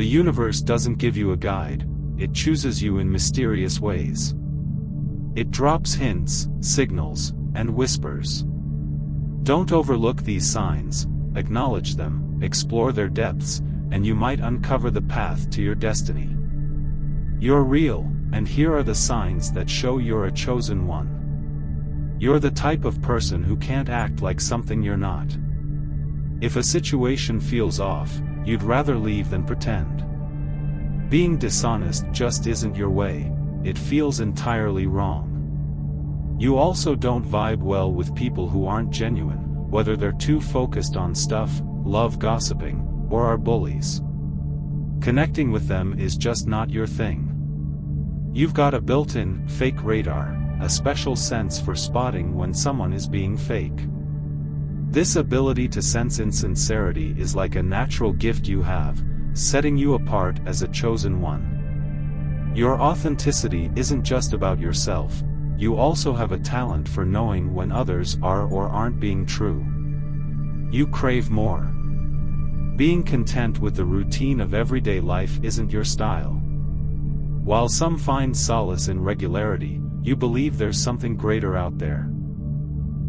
The universe doesn't give you a guide, it chooses you in mysterious ways. It drops hints, signals, and whispers. Don't overlook these signs, acknowledge them, explore their depths, and you might uncover the path to your destiny. You're real, and here are the signs that show you're a chosen one. You're the type of person who can't act like something you're not. If a situation feels off, you'd rather leave than pretend. Being dishonest just isn't your way, it feels entirely wrong. You also don't vibe well with people who aren't genuine, whether they're too focused on stuff, love gossiping, or are bullies. Connecting with them is just not your thing. You've got a built-in, fake radar, a special sense for spotting when someone is being fake. This ability to sense insincerity is like a natural gift you have, setting you apart as a chosen one. Your authenticity isn't just about yourself, you also have a talent for knowing when others are or aren't being true. You crave more. Being content with the routine of everyday life isn't your style. While some find solace in regularity, you believe there's something greater out there.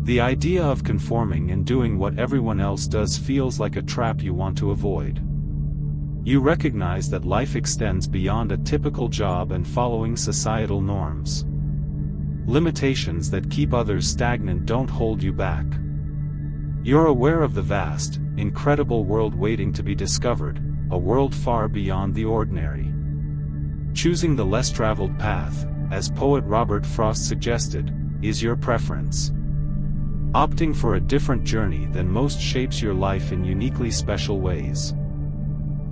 The idea of conforming and doing what everyone else does feels like a trap you want to avoid. You recognize that life extends beyond a typical job and following societal norms. Limitations that keep others stagnant don't hold you back. You're aware of the vast, incredible world waiting to be discovered, a world far beyond the ordinary. Choosing the less traveled path, as poet Robert Frost suggested, is your preference. Opting for a different journey than most shapes your life in uniquely special ways.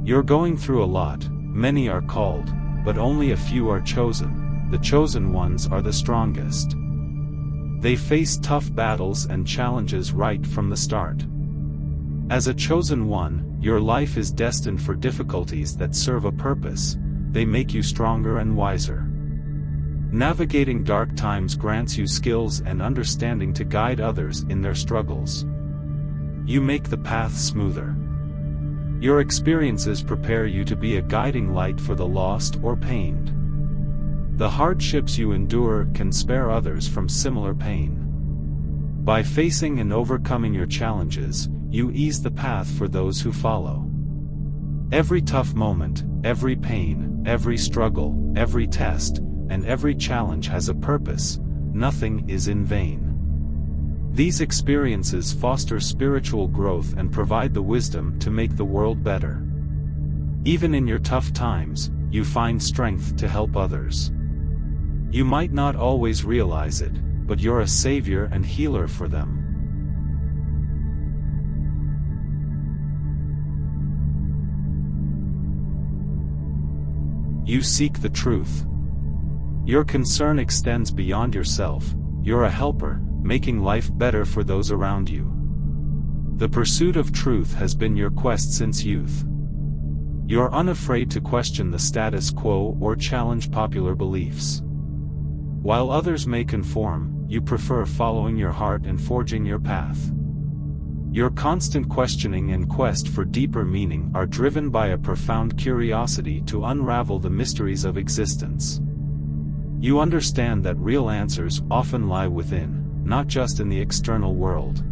You're going through a lot, many are called, but only a few are chosen. The chosen ones are the strongest. They face tough battles and challenges right from the start. As a chosen one, your life is destined for difficulties that serve a purpose, they make you stronger and wiser. Navigating dark times grants you skills and understanding to guide others in their struggles. You make the path smoother. Your experiences prepare you to be a guiding light for the lost or pained. The hardships you endure can spare others from similar pain. By facing and overcoming your challenges, you ease the path for those who follow. Every tough moment, every pain, every struggle, every test, and every challenge has a purpose, nothing is in vain. These experiences foster spiritual growth and provide the wisdom to make the world better. Even in your tough times, you find strength to help others. You might not always realize it, but you're a savior and healer for them. You seek the truth. Your concern extends beyond yourself, you're a helper, making life better for those around you. The pursuit of truth has been your quest since youth. You're unafraid to question the status quo or challenge popular beliefs. While others may conform, you prefer following your heart and forging your path. Your constant questioning and quest for deeper meaning are driven by a profound curiosity to unravel the mysteries of existence. You understand that real answers often lie within, not just in the external world.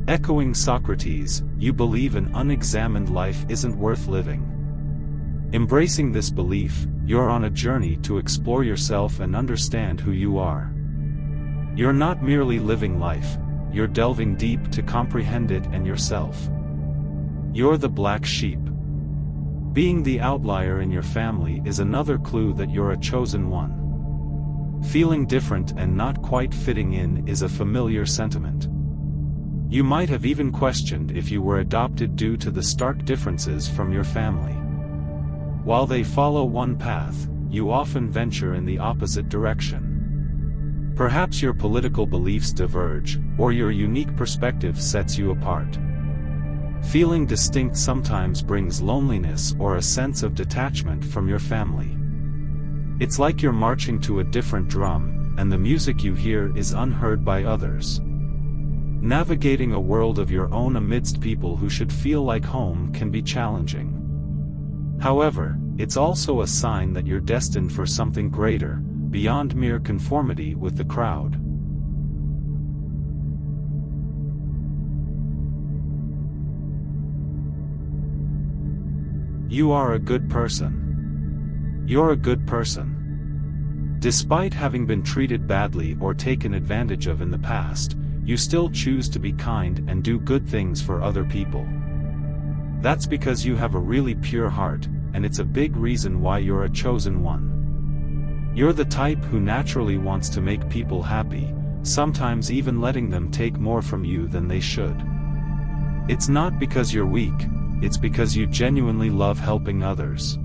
Echoing Socrates, you believe an unexamined life isn't worth living. Embracing this belief, you're on a journey to explore yourself and understand who you are. You're not merely living life, you're delving deep to comprehend it and yourself. You're the black sheep. Being the outlier in your family is another clue that you're a chosen one. Feeling different and not quite fitting in is a familiar sentiment. You might have even questioned if you were adopted due to the stark differences from your family. While they follow one path, you often venture in the opposite direction. Perhaps your political beliefs diverge, or your unique perspective sets you apart. Feeling distinct sometimes brings loneliness or a sense of detachment from your family. It's like you're marching to a different drum, and the music you hear is unheard by others. Navigating a world of your own amidst people who should feel like home can be challenging. However, it's also a sign that you're destined for something greater, beyond mere conformity with the crowd. You are a good person. You're a good person. Despite having been treated badly or taken advantage of in the past, you still choose to be kind and do good things for other people. That's because you have a really pure heart, and it's a big reason why you're a chosen one. You're the type who naturally wants to make people happy, sometimes even letting them take more from you than they should. It's not because you're weak, it's because you genuinely love helping others.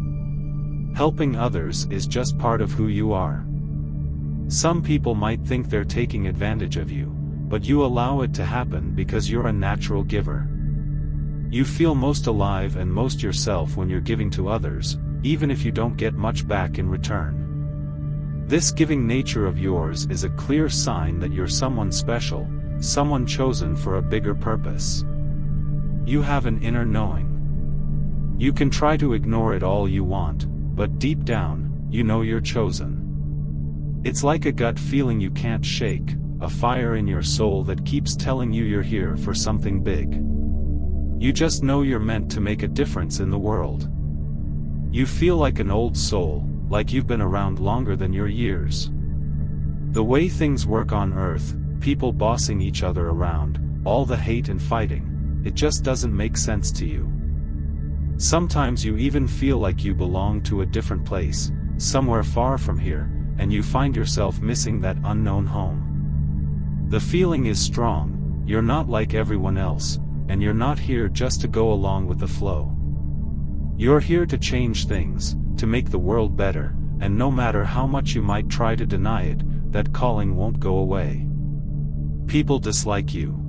Helping others is just part of who you are. Some people might think they're taking advantage of you, but you allow it to happen because you're a natural giver. You feel most alive and most yourself when you're giving to others, even if you don't get much back in return. This giving nature of yours is a clear sign that you're someone special, someone chosen for a bigger purpose. You have an inner knowing. You can try to ignore it all you want, but deep down, you know you're chosen. It's like a gut feeling you can't shake, a fire in your soul that keeps telling you you're here for something big. You just know you're meant to make a difference in the world. You feel like an old soul, like you've been around longer than your years. The way things work on Earth, people bossing each other around, all the hate and fighting, it just doesn't make sense to you. Sometimes you even feel like you belong to a different place, somewhere far from here, and you find yourself missing that unknown home. The feeling is strong, you're not like everyone else, and you're not here just to go along with the flow. You're here to change things, to make the world better, and no matter how much you might try to deny it, that calling won't go away. People dislike you.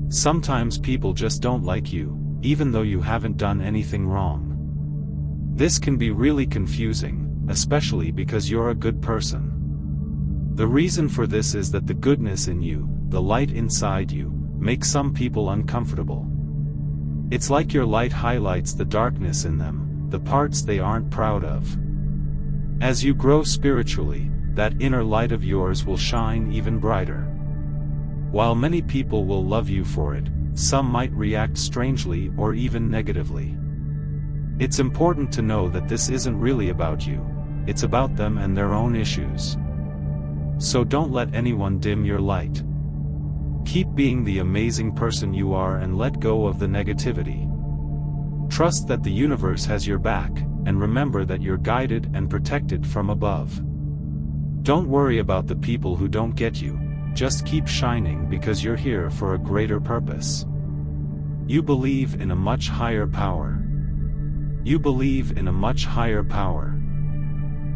Sometimes people just don't like you, even though you haven't done anything wrong. This can be really confusing, especially because you're a good person. The reason for this is that the goodness in you, the light inside you, makes some people uncomfortable. It's like your light highlights the darkness in them, the parts they aren't proud of. As you grow spiritually, that inner light of yours will shine even brighter. While many people will love you for it, some might react strangely or even negatively. It's important to know that this isn't really about you, it's about them and their own issues. So don't let anyone dim your light. Keep being the amazing person you are and let go of the negativity. Trust that the universe has your back, and remember that you're guided and protected from above. Don't worry about the people who don't get you, just keep shining because you're here for a greater purpose. You believe in a much higher power. You believe in a much higher power.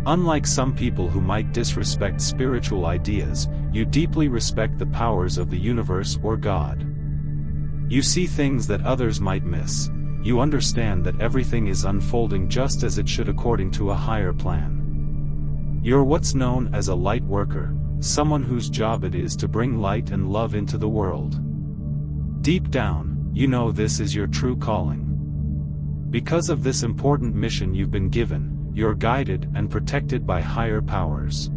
Unlike some people who might disrespect spiritual ideas, you deeply respect the powers of the universe or God. You see things that others might miss. You understand that everything is unfolding just as it should according to a higher plan. You're what's known as a light worker, someone whose job it is to bring light and love into the world. Deep down, you know this is your true calling. Because of this important mission you've been given, you're guided and protected by higher powers.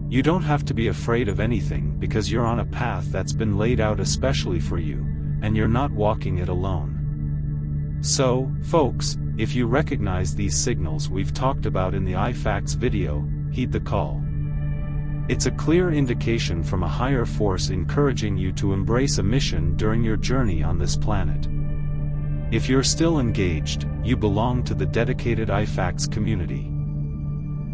You don't have to be afraid of anything because you're on a path that's been laid out especially for you, and you're not walking it alone. So, folks, if you recognize these signals we've talked about in the iFacts video, heed the call. It's a clear indication from a higher force encouraging you to embrace a mission during your journey on this planet. If you're still engaged, you belong to the dedicated iFacts community.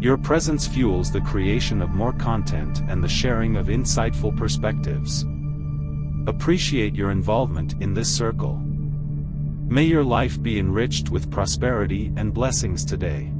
Your presence fuels the creation of more content and the sharing of insightful perspectives. Appreciate your involvement in this circle. May your life be enriched with prosperity and blessings today.